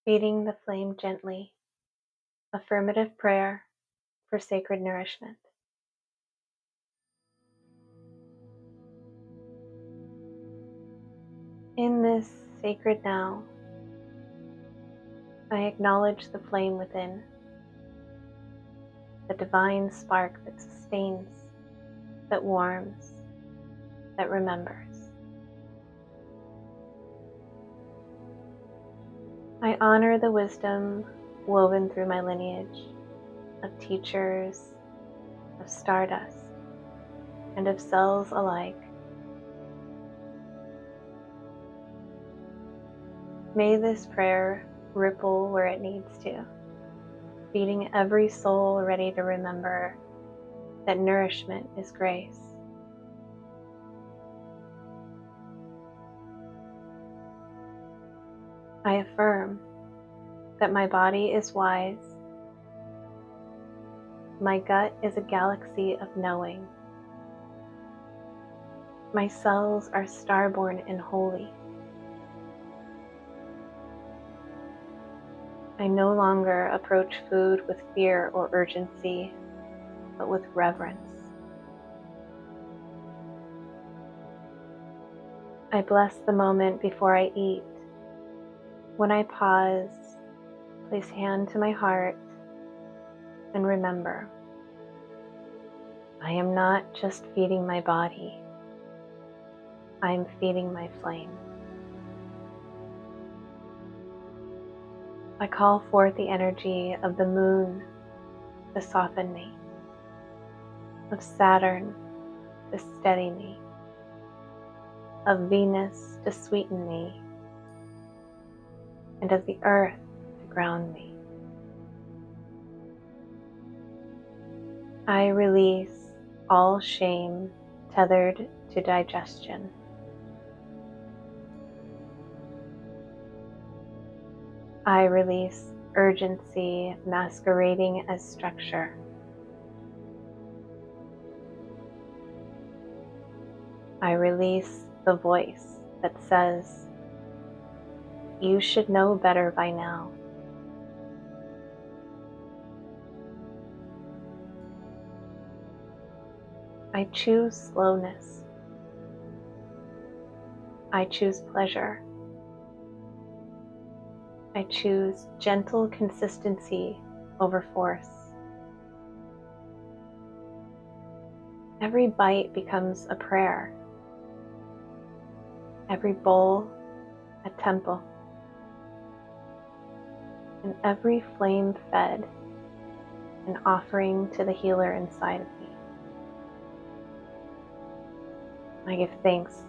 Feeding the flame gently. Affirmative prayer for sacred nourishment. In this sacred now, I acknowledge the flame within, the divine spark that sustains, that warms, that remembers. I honor the wisdom woven through my lineage of teachers, of stardust, and of cells alike. May this prayer ripple where it needs to, feeding every soul ready to remember that nourishment is grace. I affirm that my body is wise, my gut is a galaxy of knowing, my cells are starborn and holy. I no longer approach food with fear or urgency, but with reverence. I bless the moment before I eat. When I pause, place hand to my heart, and remember, I am not just feeding my body, I am feeding my flame. I call forth the energy of the moon to soften me, of Saturn to steady me, of Venus to sweeten me, and of the earth to ground me. I release all shame tethered to digestion. I release urgency masquerading as structure. I release the voice that says, "You should know better by now." I choose slowness. I choose pleasure. I choose gentle consistency over force. Every bite becomes a prayer. Every bowl, a temple. And every flame fed, an offering to the healer inside of me. I give thanks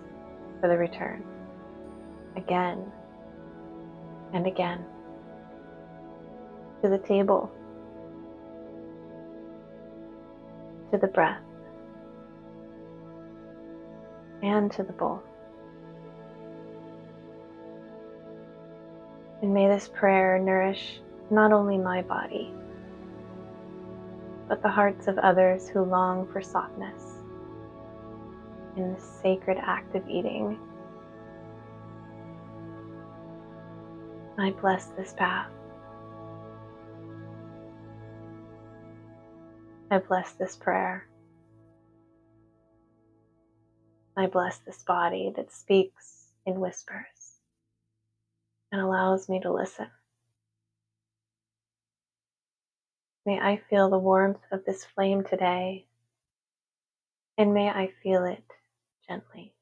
for the return, again and again, to the table, to the breath, and to the bowl. And may this prayer nourish not only my body, but the hearts of others who long for softness in this sacred act of eating. I bless this path. I bless this prayer. I bless this body that speaks in whispers and allows me to listen. May I feel the warmth of this flame today, and may I feel it gently.